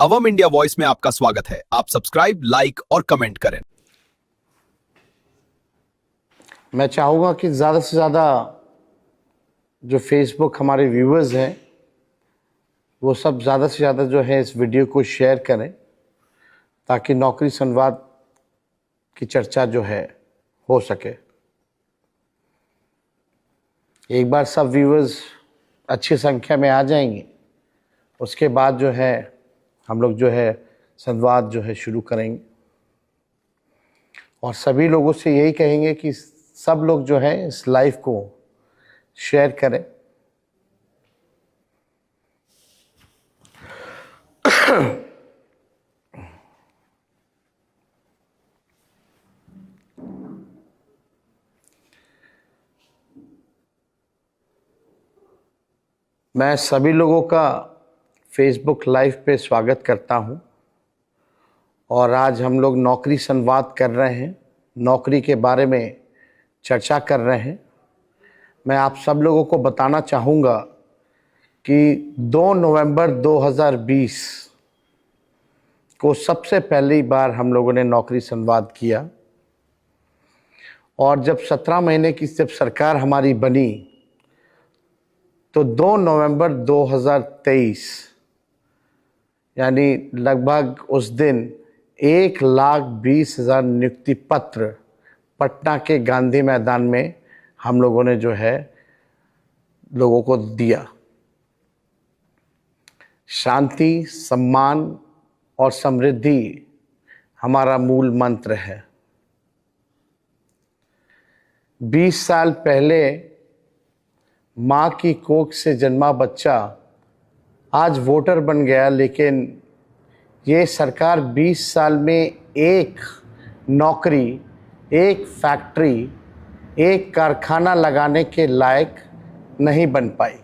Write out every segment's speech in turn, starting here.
अवम India voice में आपका स्वागत है। आप सब्सक्राइब, लाइक और कमेंट करें। मैं चाहूँगा कि ज़्यादा से ज़्यादा जो फेसबुक हमारे व्यूअर्स हैं वो सब ज़्यादा से ज़्यादा जो है इस वीडियो को शेयर करें ताकि नौकरी संवाद की चर्चा जो है हो सके। एक बार सब व्यूअर्स अच्छी संख्या में आ जाएंगे उसके बाद जो है हम लोग जो है संवाद जो है शुरू करेंगे और सभी लोगों से यही कहेंगे कि सब लोग जो है इस लाइव को शेयर करें। मैं सभी लोगों का फेसबुक लाइव पे स्वागत करता हूं और आज हम लोग नौकरी संवाद कर रहे हैं, नौकरी के बारे में चर्चा कर रहे हैं। मैं आप सब लोगों को बताना चाहूँगा कि 2 नवंबर 2020 को सबसे पहली बार हम लोगों ने नौकरी संवाद किया और जब 17 महीने की जब सरकार हमारी बनी तो 2 नवंबर 2023 यानी लगभग उस दिन 1,20,000 नियुक्ति पत्र पटना के गांधी मैदान में हम लोगों ने जो है लोगों को दिया। शांति, सम्मान और समृद्धि हमारा मूल मंत्र है। 20 साल पहले माँ की कोख से जन्मा बच्चा आज वोटर बन गया, लेकिन ये सरकार 20 साल में एक नौकरी, एक फैक्ट्री, एक कारखाना लगाने के लायक नहीं बन पाई।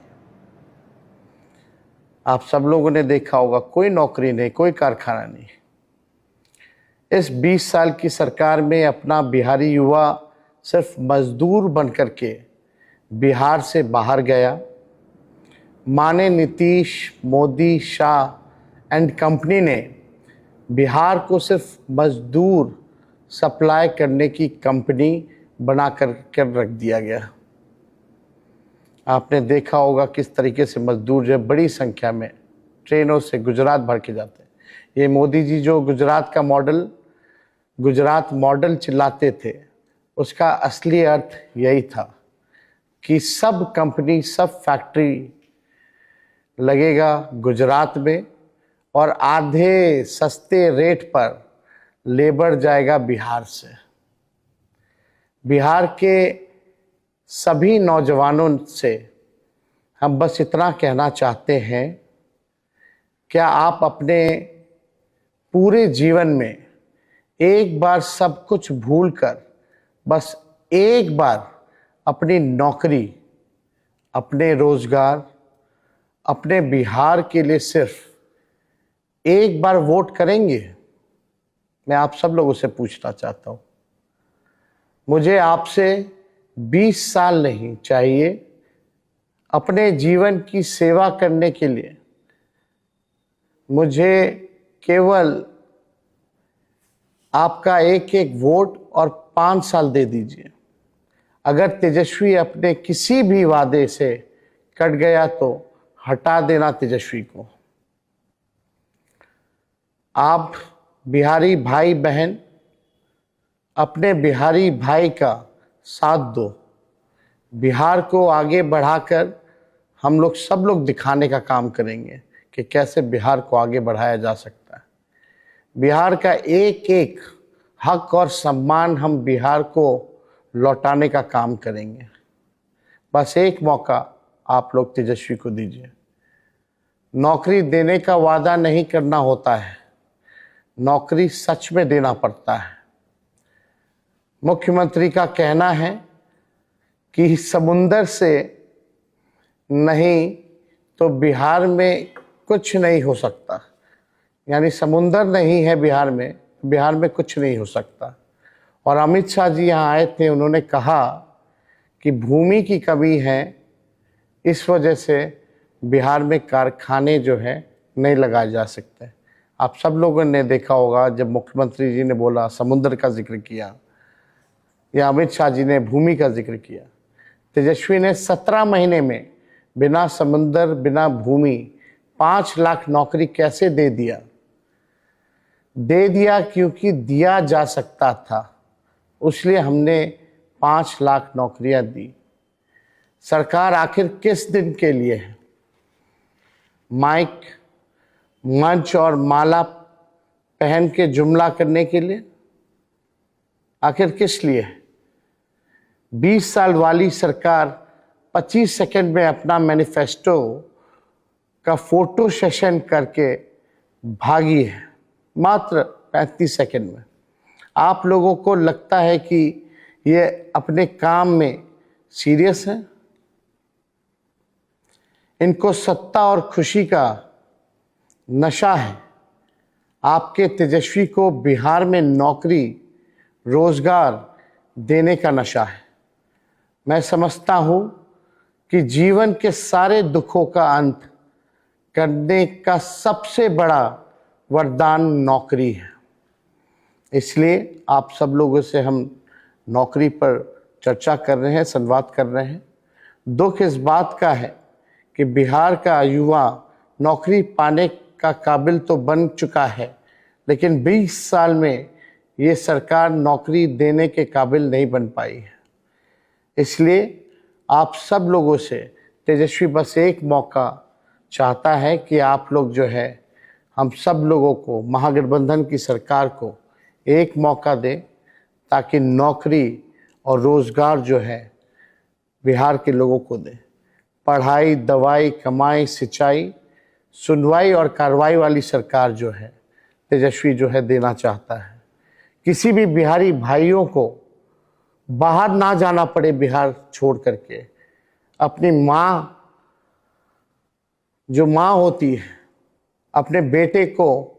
आप सब लोगों ने देखा होगा, कोई नौकरी नहीं, कोई कारखाना नहीं। इस 20 साल की सरकार में अपना बिहारी युवा सिर्फ मजदूर बन करके बिहार से बाहर गया। माने नीतीश, मोदी, शाह एंड कंपनी ने बिहार को सिर्फ मजदूर सप्लाई करने की कंपनी बना कर रख दिया गया। आपने देखा होगा किस तरीके से मजदूर जो बड़ी संख्या में ट्रेनों से गुजरात भर के जाते हैं। ये मोदी जी जो गुजरात मॉडल चिल्लाते थे, उसका असली अर्थ यही था कि सब कंपनी, सब फैक्ट्री लगेगा गुजरात में और आधे सस्ते रेट पर लेबर जाएगा बिहार से। बिहार के सभी नौजवानों से हम बस इतना कहना चाहते हैं, क्या आप अपने पूरे जीवन में एक बार सब कुछ भूलकर बस एक बार अपनी नौकरी, अपने रोजगार, अपने बिहार के लिए सिर्फ एक बार वोट करेंगे? मैं आप सब लोगों से पूछना चाहता हूँ। मुझे आपसे 20 साल नहीं चाहिए अपने जीवन की सेवा करने के लिए। मुझे केवल आपका एक एक वोट और 5 साल दे दीजिए। अगर तेजस्वी अपने किसी भी वादे से कट गया तो हटा देना तेजस्वी को। आप बिहारी भाई बहन अपने बिहारी भाई का साथ दो। बिहार को आगे बढ़ाकर हम लोग सब लोग दिखाने का काम करेंगे कि कैसे बिहार को आगे बढ़ाया जा सकता है। बिहार का एक एक हक और सम्मान हम बिहार को लौटाने का काम करेंगे। बस एक मौका आप लोग तेजस्वी को दीजिए। नौकरी देने का वादा नहीं करना होता है, नौकरी सच में देना पड़ता है। मुख्यमंत्री का कहना है कि समुंदर से नहीं तो बिहार में कुछ नहीं हो सकता, यानी समुंदर नहीं है बिहार में कुछ नहीं हो सकता। और अमित शाह जी यहाँ आए थे, उन्होंने कहा कि भूमि की कमी है, इस वजह से बिहार में कारखाने जो है नहीं लगाए जा सकते। आप सब लोगों ने देखा होगा जब मुख्यमंत्री जी ने बोला, समुद्र का जिक्र किया, या अमित शाह जी ने भूमि का जिक्र किया, तेजस्वी ने 17 महीने में बिना समुद्र बिना भूमि 5 लाख नौकरी कैसे दे दिया? दे दिया क्योंकि दिया जा सकता था, इसलिए हमने 5 लाख नौकरियां दी। सरकार आखिर किस दिन के लिए है? माइक, मंच और माला पहन के जुमला करने के लिए? आखिर किस लिए है? 20 साल वाली सरकार 25 सेकंड में अपना मैनिफेस्टो का फोटो सेशन करके भागी है, मात्र 35 सेकंड में। आप लोगों को लगता है कि ये अपने काम में सीरियस है? इनको सत्ता और खुशी का नशा है। आपके तेजस्वी को बिहार में नौकरी रोजगार देने का नशा है। मैं समझता हूं कि जीवन के सारे दुखों का अंत करने का सबसे बड़ा वरदान नौकरी है। इसलिए आप सब लोगों से हम नौकरी पर चर्चा कर रहे हैं, संवाद कर रहे हैं। दुख इस बात का है कि बिहार का युवा नौकरी पाने का काबिल तो बन चुका है, लेकिन 20 साल में ये सरकार नौकरी देने के काबिल नहीं बन पाई है। इसलिए आप सब लोगों से तेजस्वी बस एक मौका चाहता है कि आप लोग जो है, हम सब लोगों को, महागठबंधन की सरकार को एक मौका दें, ताकि नौकरी और रोजगार जो है बिहार के लोगों को दें। पढ़ाई, दवाई, कमाई, सिंचाई, सुनवाई और कार्रवाई वाली सरकार जो है तेजस्वी जो है देना चाहता है। किसी भी बिहारी भाइयों को बाहर ना जाना पड़े बिहार छोड़ करके। अपनी माँ, जो माँ होती है, अपने बेटे को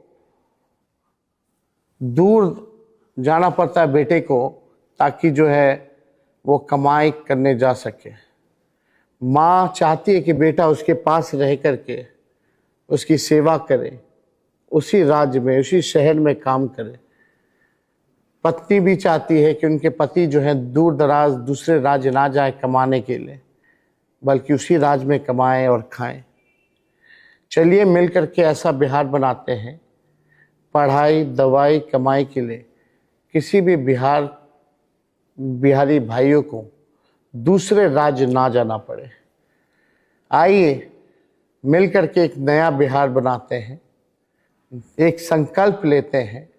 दूर जाना पड़ता है बेटे को, ताकि जो है वो कमाई करने जा सके। माँ चाहती है कि बेटा उसके पास रह करके उसकी सेवा करे, उसी राज्य में, उसी शहर में काम करे। पत्नी भी चाहती है कि उनके पति जो है दूर दराज दूसरे राज्य ना जाए कमाने के लिए, बल्कि उसी राज्य में कमाएं और खाएं। चलिए मिलकर के ऐसा बिहार बनाते हैं, पढ़ाई, दवाई, कमाई के लिए किसी भी बिहारी भाइयों को दूसरे राज्य ना जाना पड़े। आइए मिलकर के एक नया बिहार बनाते हैं, एक संकल्प लेते हैं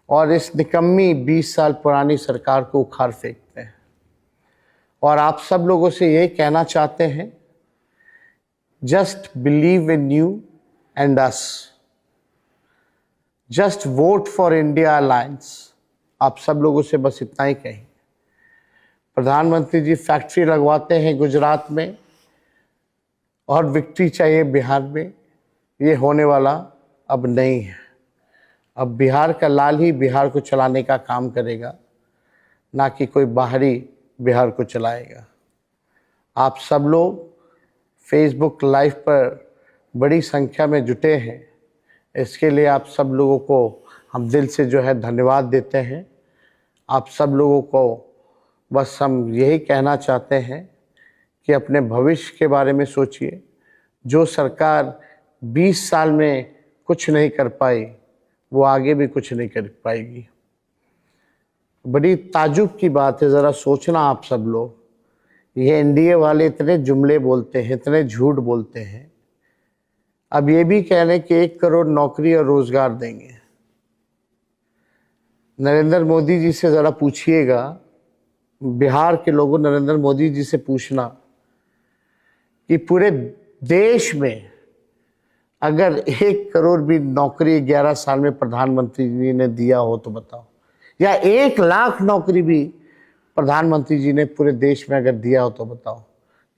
और इस निकम्मी 20 साल पुरानी सरकार को उखाड़ फेंकते हैं। और आप सब लोगों से ये कहना चाहते हैं, just believe in you and us, just vote for India alliance. आप सब लोगों से बस इतना ही कहें। प्रधानमंत्री जी फैक्ट्री लगवाते हैं गुजरात में और विक्ट्री चाहिए बिहार में, ये होने वाला अब नहीं है। अब बिहार का लाल ही बिहार को चलाने का काम करेगा, ना कि कोई बाहरी बिहार को चलाएगा। आप सब लोग फेसबुक लाइव पर बड़ी संख्या में जुटे हैं, इसके लिए आप सब लोगों को हम दिल से जो है धन्यवाद देते हैं। आप सब लोगों को बस हम यही कहना चाहते हैं कि अपने भविष्य के बारे में सोचिए। जो सरकार 20 साल में कुछ नहीं कर पाई, वो आगे भी कुछ नहीं कर पाएगी। बड़ी ताज्जुब की बात है, ज़रा सोचना आप सब लोग। ये एनडीए वाले इतने जुमले बोलते हैं, इतने झूठ बोलते हैं, अब ये भी कह रहे हैं कि 1 करोड़ नौकरी और रोजगार देंगे। नरेंद्र मोदी जी से ज़रा पूछिएगा, बिहार के लोगों, नरेंद्र मोदी जी से पूछना कि पूरे देश में अगर 1 करोड़ भी नौकरी 11 साल में प्रधानमंत्री जी ने दिया हो तो बताओ, या 1 लाख नौकरी भी प्रधानमंत्री जी ने पूरे देश में अगर दिया हो तो बताओ।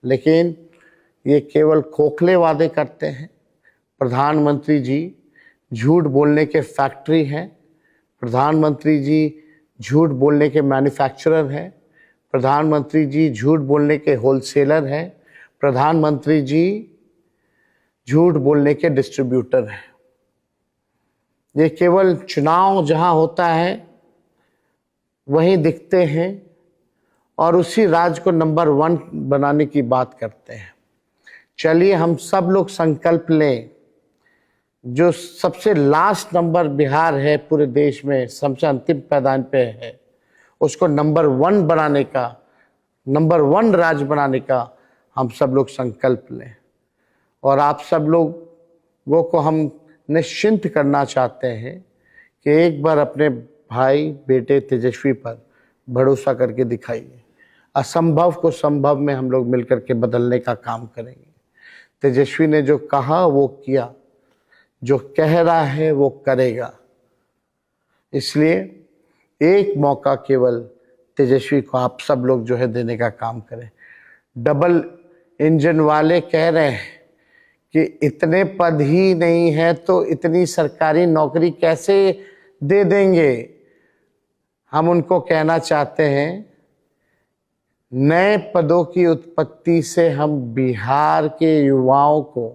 लेकिन ये केवल खोखले वादे करते हैं। प्रधानमंत्री जी झूठ बोलने के फैक्ट्री हैं, प्रधानमंत्री जी झूठ बोलने के मैन्युफैक्चरर हैं, प्रधानमंत्री जी झूठ बोलने के होलसेलर हैं, प्रधानमंत्री जी झूठ बोलने के डिस्ट्रीब्यूटर हैं। ये केवल चुनाव जहां होता है वहीं दिखते हैं और उसी राज्य को नंबर 1 बनाने की बात करते हैं। चलिए हम सब लोग संकल्प लें, जो सबसे लास्ट नंबर बिहार है पूरे देश में, सबसे अंतिम पैदान पे है, उसको नंबर 1 बनाने का, नंबर 1 राज्य बनाने का हम सब लोग संकल्प लें। और आप सब लोगों को हम निश्चिंत करना चाहते हैं कि एक बार अपने भाई बेटे तेजस्वी पर भरोसा करके दिखाइए। असंभव को संभव में हम लोग मिलकर के बदलने का काम करेंगे। तेजस्वी ने जो कहा वो किया, जो कह रहा है वो करेगा। इसलिए एक मौका केवल तेजस्वी को आप सब लोग जो है देने का काम करें। डबल इंजन वाले कह रहे हैं कि इतने पद ही नहीं है तो इतनी सरकारी नौकरी कैसे दे देंगे। हम उनको कहना चाहते हैं, नए पदों की उत्पत्ति से हम बिहार के युवाओं को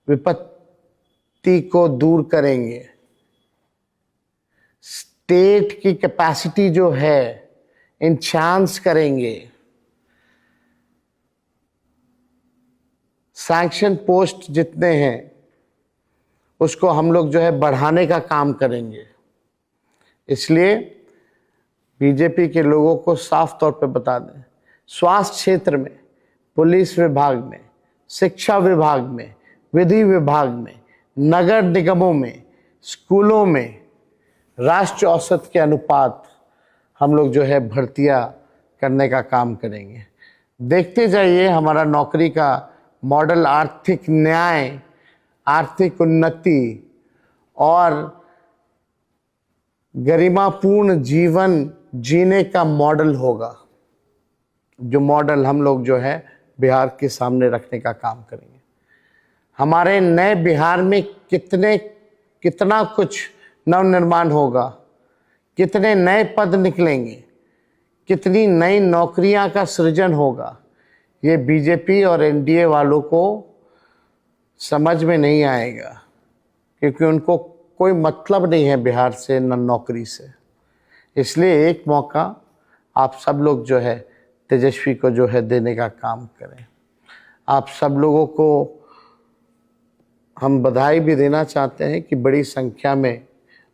विपत्ति को दूर करेंगे। स्टेट की कैपेसिटी जो है इनचांस करेंगे। सैंक्शन पोस्ट जितने हैं उसको हम लोग जो है बढ़ाने का काम करेंगे। इसलिए बीजेपी के लोगों को साफ तौर पे बता दें, स्वास्थ्य क्षेत्र में, पुलिस विभाग में, शिक्षा विभाग में, विधि विभाग में, नगर निगमों में, स्कूलों में राष्ट्रीय औसत के अनुपात हम लोग जो है भर्तियां करने का काम करेंगे। देखते जाइए हमारा नौकरी का मॉडल आर्थिक न्याय, आर्थिक उन्नति और गरिमापूर्ण जीवन जीने का मॉडल होगा, जो मॉडल हम लोग जो है बिहार के सामने रखने का काम करेंगे। हमारे नए बिहार में कितना कुछ नवनिर्माण होगा, कितने नए पद निकलेंगे, कितनी नई नौकरियां का सृजन होगा, ये बीजेपी और एनडीए वालों को समझ में नहीं आएगा, क्योंकि उनको कोई मतलब नहीं है बिहार से न नौकरी से। इसलिए एक मौका आप सब लोग जो है तेजस्वी को जो है देने का काम करें। आप सब लोगों को हम बधाई भी देना चाहते हैं कि बड़ी संख्या में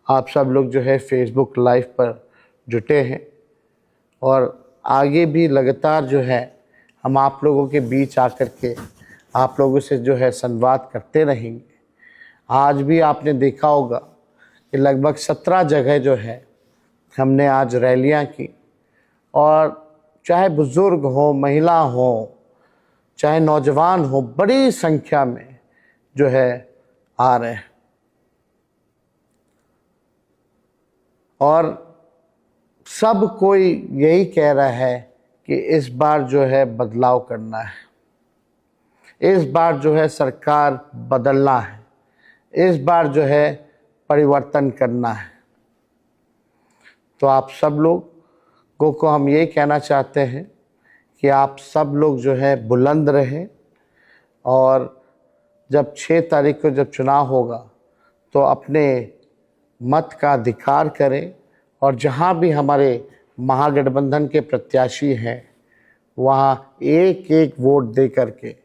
आप सब लोग जो है फेसबुक लाइव पर जुटे हैं और आगे भी लगातार जो है हम आप लोगों के बीच आकर के आप लोगों से जो है संवाद करते रहेंगे। आज भी आपने देखा होगा कि लगभग 17 जगह जो है हमने आज रैलियां की, और चाहे बुजुर्ग हो, महिला हो, चाहे नौजवान हो, बड़ी संख्या में जो है आ रहे हैं। और सब कोई यही कह रहा है कि इस बार जो है बदलाव करना है, इस बार जो है सरकार बदलना है, इस बार जो है परिवर्तन करना है। तो आप सब लोगों को हम ये कहना चाहते हैं कि आप सब लोग जो है बुलंद रहें, और जब 6 तारीख को जब चुनाव होगा तो अपने मत का अधिकार करें, और जहां भी हमारे महागठबंधन के प्रत्याशी हैं वहां एक एक वोट दे करके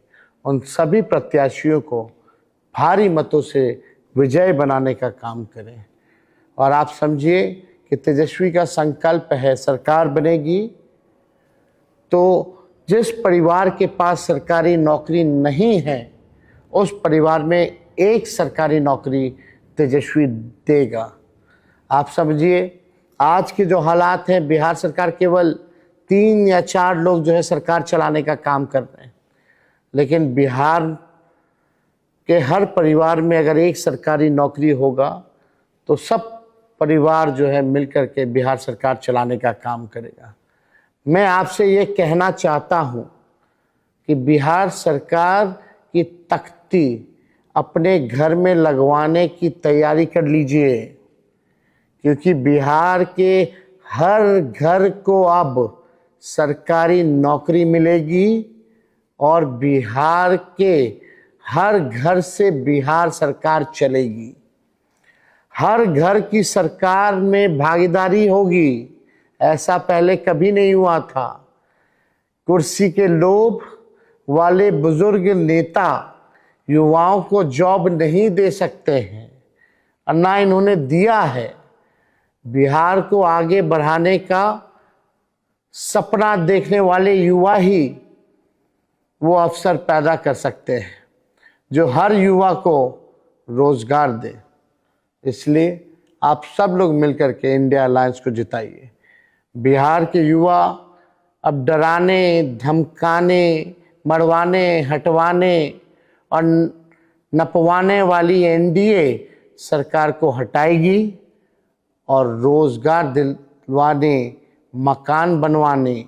उन सभी प्रत्याशियों को भारी मतों से विजय बनाने का काम करें। और आप समझिए कि तेजस्वी का संकल्प है, सरकार बनेगी तो जिस परिवार के पास सरकारी नौकरी नहीं है उस परिवार में एक सरकारी नौकरी तेजस्वी देगा। आप समझिए आज के जो हालात हैं, बिहार सरकार केवल 3 या 4 लोग जो है सरकार चलाने का काम कर रहे हैं, लेकिन बिहार के हर परिवार में अगर एक सरकारी नौकरी होगा तो सब परिवार जो है मिलकर के बिहार सरकार चलाने का काम करेगा। मैं आपसे ये कहना चाहता हूँ कि बिहार सरकार की तख्ती अपने घर में लगवाने की तैयारी कर लीजिए, क्योंकि बिहार के हर घर को अब सरकारी नौकरी मिलेगी और बिहार के हर घर से बिहार सरकार चलेगी। हर घर की सरकार में भागीदारी होगी, ऐसा पहले कभी नहीं हुआ था। कुर्सी के लोभ वाले बुजुर्ग नेता युवाओं को जॉब नहीं दे सकते हैं और ना इन्होंने दिया है। बिहार को आगे बढ़ाने का सपना देखने वाले युवा ही वो अवसर पैदा कर सकते हैं जो हर युवा को रोजगार दे। इसलिए आप सब लोग मिलकर के इंडिया अलायंस को जिताइए। बिहार के युवा अब डराने, धमकाने, मरवाने, हटवाने और नपवाने वाली एनडीए सरकार को हटाएगी और रोजगार दिलवाने, मकान बनवाने,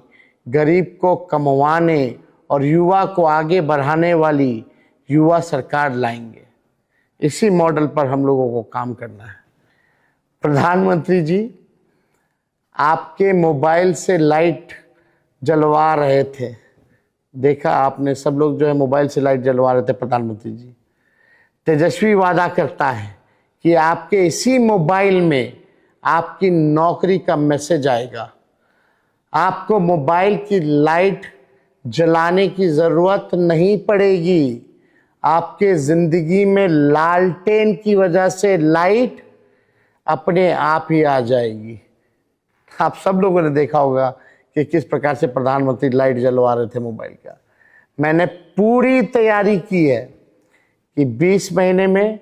गरीब को कमवाने और युवा को आगे बढ़ाने वाली युवा सरकार लाएंगे। इसी मॉडल पर हम लोगों को काम करना है। प्रधानमंत्री जी, आपके मोबाइल से लाइट जलवा रहे थे, देखा आपने, सब लोग जो है मोबाइल से लाइट जलवा रहे थे। प्रधानमंत्री जी, तेजस्वी वादा करता है कि आपके इसी मोबाइल में आपकी नौकरी का मैसेज आएगा। आपको मोबाइल की लाइट जलाने की जरूरत नहीं पड़ेगी। आपके जिंदगी में लालटेन की वजह से लाइट अपने आप ही आ जाएगी। आप सब लोगों ने देखा होगा कि किस प्रकार से प्रधानमंत्री लाइट जलवा रहे थे मोबाइल का। मैंने पूरी तैयारी की है कि 20 महीने में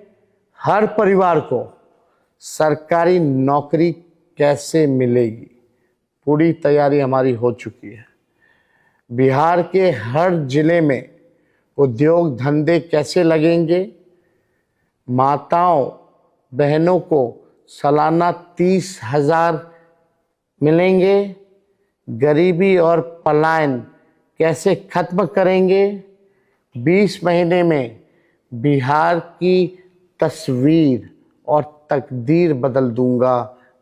हर परिवार को सरकारी नौकरी कैसे मिलेगी। पूरी तैयारी हमारी हो चुकी है। बिहार के हर जिले में उद्योग धंधे कैसे लगेंगे, माताओं बहनों को सालाना 30,000 मिलेंगे, गरीबी और पलायन कैसे खत्म करेंगे। 20 महीने में बिहार की तस्वीर और तकदीर बदल दूंगा।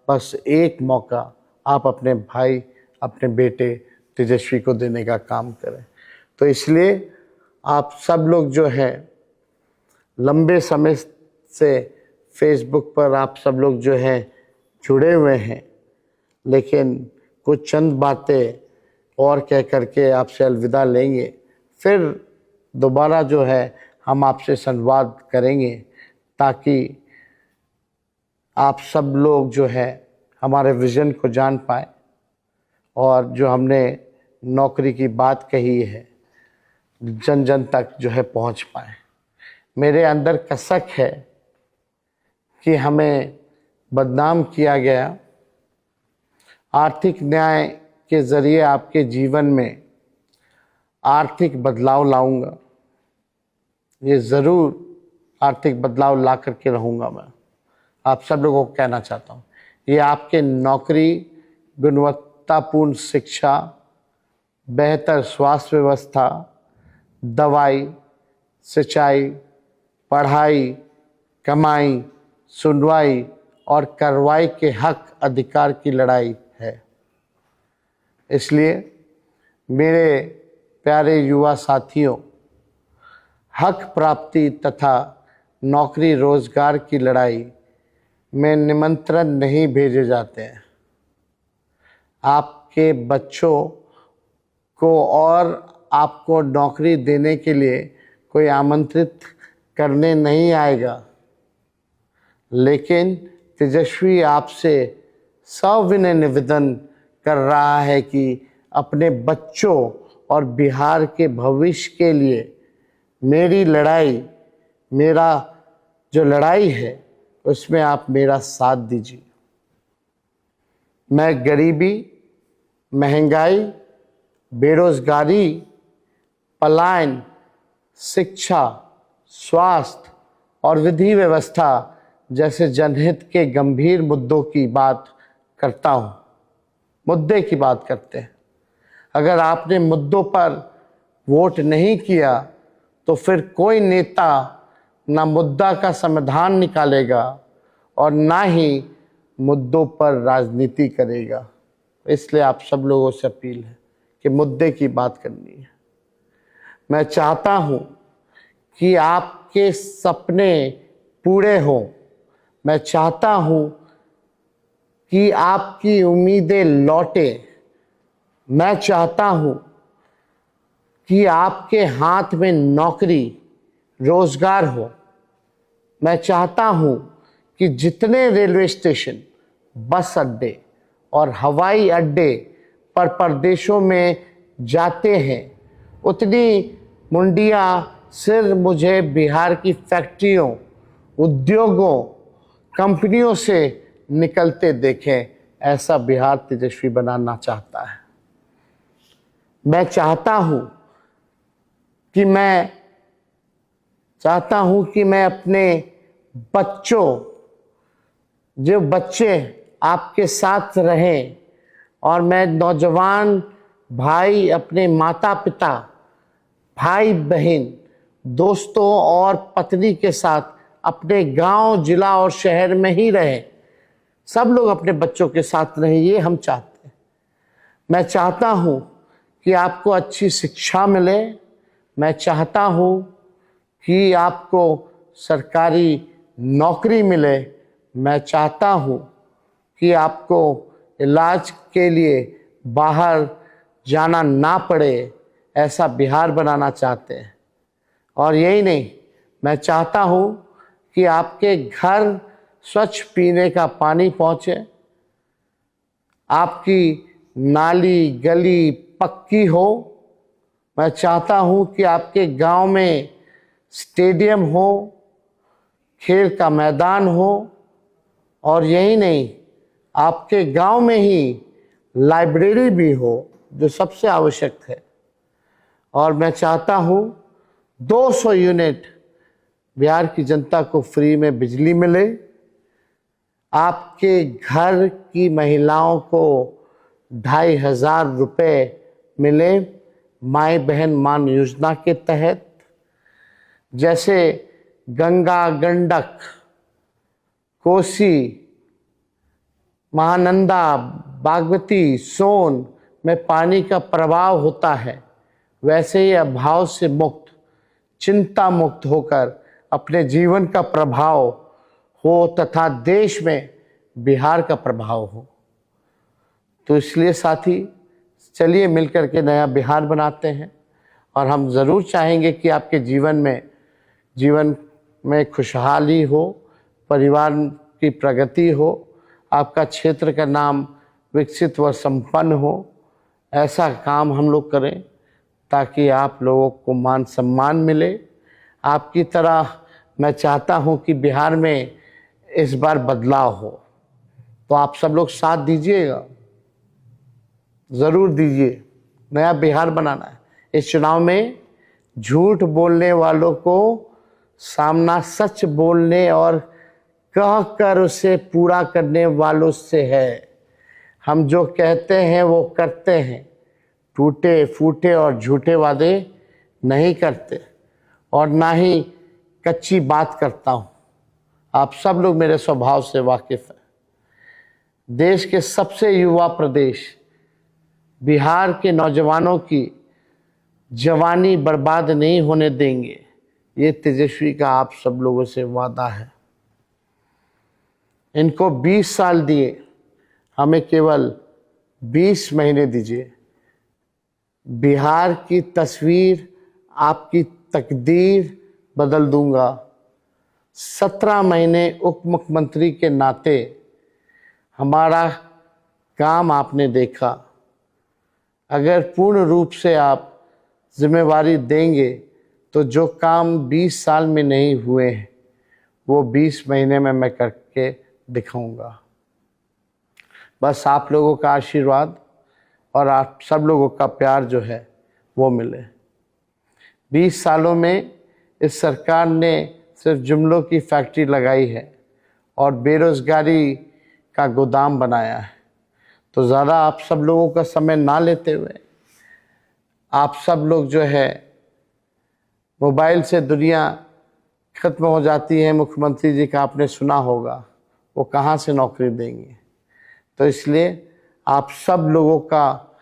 बस एक मौका आप अपने भाई, अपने बेटे तेजस्वी को देने का काम करें। तो इसलिए आप सब लोग जो है लंबे समय से फेसबुक पर आप सब लोग जो है जुड़े हुए हैं, लेकिन कुछ चंद बातें और कह करके आपसे अलविदा लेंगे। फिर दोबारा जो है हम आपसे संवाद करेंगे ताकि आप सब लोग जो है हमारे विज़न को जान पाए और जो हमने नौकरी की बात कही है जन जन तक जो है पहुंच पाए। मेरे अंदर कसक है कि हमें बदनाम किया गया। आर्थिक न्याय के ज़रिए आपके जीवन में आर्थिक बदलाव लाऊंगा। ये ज़रूर आर्थिक बदलाव ला करके रहूँगा। मैं आप सब लोगों को कहना चाहता हूँ, ये आपके नौकरी, गुणवत्तापूर्ण शिक्षा, बेहतर स्वास्थ्य व्यवस्था, दवाई, सिंचाई, पढ़ाई, कमाई, सुनवाई और कार्रवाई के हक अधिकार की लड़ाई है। इसलिए मेरे प्यारे युवा साथियों, हक प्राप्ति तथा नौकरी रोजगार की लड़ाई में निमंत्रण नहीं भेजे जाते हैं। आपके बच्चों को और आपको नौकरी देने के लिए कोई आमंत्रित करने नहीं आएगा, लेकिन तेजस्वी आपसे सविनय निवेदन कर रहा है कि अपने बच्चों और बिहार के भविष्य के लिए मेरी लड़ाई, मेरा जो लड़ाई है उसमें आप मेरा साथ दीजिए। मैं गरीबी, महंगाई, बेरोजगारी, पलायन, शिक्षा, स्वास्थ्य और विधि व्यवस्था जैसे जनहित के गंभीर मुद्दों की बात करता हूँ। मुद्दे की बात करते हैं। अगर आपने मुद्दों पर वोट नहीं किया तो फिर कोई नेता ना मुद्दा का समाधान निकालेगा और ना ही मुद्दों पर राजनीति करेगा। इसलिए आप सब लोगों से अपील है कि मुद्दे की बात करनी है। मैं चाहता हूँ कि आपके सपने पूरे हों। मैं चाहता हूं कि आपकी उम्मीदें लौटे। मैं चाहता हूं कि आपके हाथ में नौकरी, रोजगार हो। मैं चाहता हूं कि जितने रेलवे स्टेशन, बस अड्डे और हवाई अड्डे पर परदेशों में जाते हैं, उतनी मुंडियां सिर मुझे बिहार की फैक्ट्रियों, उद्योगों, कंपनियों से निकलते देखें। ऐसा बिहार तेजस्वी बनाना चाहता है। मैं चाहता हूं कि मैं अपने बच्चों, जो बच्चे आपके साथ रहें, और मैं नौजवान भाई अपने माता पिता, भाई बहन, दोस्तों और पत्नी के साथ अपने गांव, जिला और शहर में ही रहें। सब लोग अपने बच्चों के साथ रहें, ये हम चाहते हैं। मैं चाहता हूं कि आपको अच्छी शिक्षा मिले। मैं चाहता हूं कि आपको सरकारी नौकरी मिले। मैं चाहता हूं कि आपको इलाज के लिए बाहर जाना ना पड़े। ऐसा बिहार बनाना चाहते हैं। और यही नहीं, मैं चाहता हूं कि आपके घर स्वच्छ पीने का पानी पहुंचे, आपकी नाली गली पक्की हो। मैं चाहता हूं कि आपके गांव में स्टेडियम हो, खेल का मैदान हो। और यही नहीं, आपके गांव में ही लाइब्रेरी भी हो, जो सबसे आवश्यक है। और मैं चाहता हूं 200 यूनिट बिहार की जनता को फ्री में बिजली मिले। आपके घर की महिलाओं को 2,500 रुपये मिले माई बहन मान योजना के तहत। जैसे गंगा, गंडक, कोसी, महानंदा, बागमती, सोन में पानी का प्रवाह होता है, वैसे ही अभाव से मुक्त, चिंता मुक्त होकर अपने जीवन का प्रभाव हो तथा देश में बिहार का प्रभाव हो। तो इसलिए साथी, चलिए मिलकर के नया बिहार बनाते हैं। और हम ज़रूर चाहेंगे कि आपके जीवन में खुशहाली हो, परिवार की प्रगति हो, आपका क्षेत्र का नाम विकसित व संपन्न हो। ऐसा काम हम लोग करें ताकि आप लोगों को मान सम्मान मिले। आपकी तरह मैं चाहता हूं कि बिहार में इस बार बदलाव हो। तो आप सब लोग साथ दीजिएगा, ज़रूर दीजिए। नया बिहार बनाना है। इस चुनाव में झूठ बोलने वालों को सामना सच बोलने और कह कर उसे पूरा करने वालों से है। हम जो कहते हैं वो करते हैं, टूटे फूटे और झूठे वादे नहीं करते, और ना ही कच्ची बात करता हूँ। आप सब लोग मेरे स्वभाव से वाकिफ हैं। देश के सबसे युवा प्रदेश बिहार के नौजवानों की जवानी बर्बाद नहीं होने देंगे, ये तेजस्वी का आप सब लोगों से वादा है। इनको 20 साल दिए, हमें केवल 20 महीने दीजिए। बिहार की तस्वीर, आपकी तकदीर बदल दूंगा। 17 महीने उप मुख्यमंत्री के नाते हमारा काम आपने देखा। अगर पूर्ण रूप से आप जिम्मेवारी देंगे तो जो काम 20 साल में नहीं हुए हैं वो 20 महीने में मैं करके दिखाऊंगा। बस आप लोगों का आशीर्वाद और आप सब लोगों का प्यार जो है वो मिले। 20 सालों में इस सरकार ने सिर्फ जुमलों की फैक्ट्री लगाई है और बेरोजगारी का गोदाम बनाया है। तो ज़्यादा आप सब लोगों का समय ना लेते हुए, आप सब लोग जो है, मोबाइल से दुनिया ख़त्म हो जाती है। मुख्यमंत्री जी का आपने सुना होगा, वो कहाँ से नौकरी देंगे। तो इसलिए आप सब लोगों का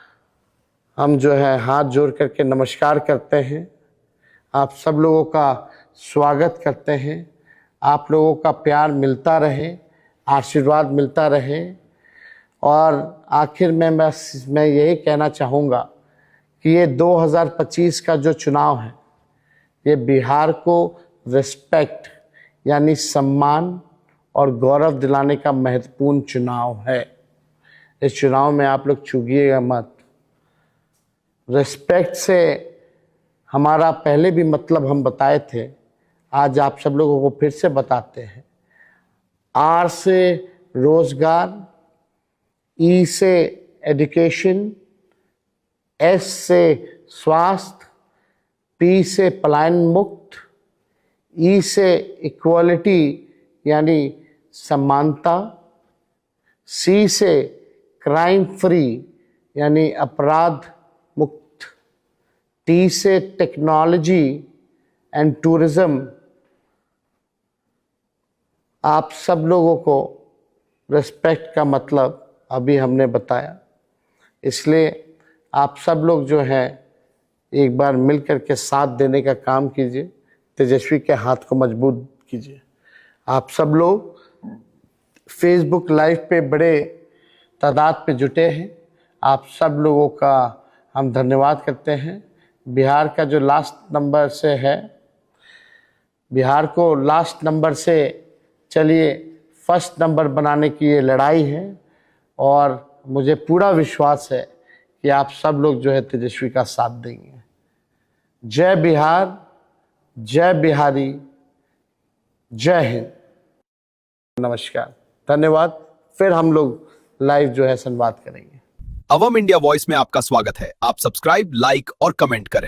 हम जो है हाथ जोड़ करके नमस्कार करते हैं। आप सब लोगों का स्वागत करते हैं। आप लोगों का प्यार मिलता रहे, आशीर्वाद मिलता रहे। और आखिर में मैं यही कहना चाहूँगा कि ये 2025 का जो चुनाव है, ये बिहार को रिस्पेक्ट यानी सम्मान और गौरव दिलाने का महत्वपूर्ण चुनाव है। इस चुनाव में आप लोग चूकिएगा मत। रिस्पेक्ट से हमारा पहले भी मतलब हम बताए थे, आज आप सब लोगों को फिर से बताते हैं। आर से रोजगार, ई से एजुकेशन, एस से स्वास्थ्य, पी से पलायन मुक्त, ई से इक्वालिटी यानी समानता, सी से क्राइम फ्री यानी अपराध मुक्त, टी से टेक्नोलॉजी एंड टूरिज्म। आप सब लोगों को रिस्पेक्ट का मतलब अभी हमने बताया, इसलिए आप सब लोग जो हैं एक बार मिल कर के साथ देने का काम कीजिए, तेजस्वी के हाथ को मजबूत कीजिए। आप सब लोग फेसबुक लाइव पे बड़े तादाद पे जुटे हैं, आप सब लोगों का हम धन्यवाद करते हैं। बिहार का जो लास्ट नंबर से है, बिहार को लास्ट नंबर से चलिए फर्स्ट नंबर बनाने की ये लड़ाई है, और मुझे पूरा विश्वास है कि आप सब लोग जो है तेजस्वी का साथ देंगे। जय बिहार, जय बिहारी, जय हिंद, नमस्कार, धन्यवाद। फिर हम लोग लाइव जो है संवाद करेंगे। अवम इंडिया वॉइस में आपका स्वागत है। आप सब्सक्राइब, लाइक और कमेंट करें।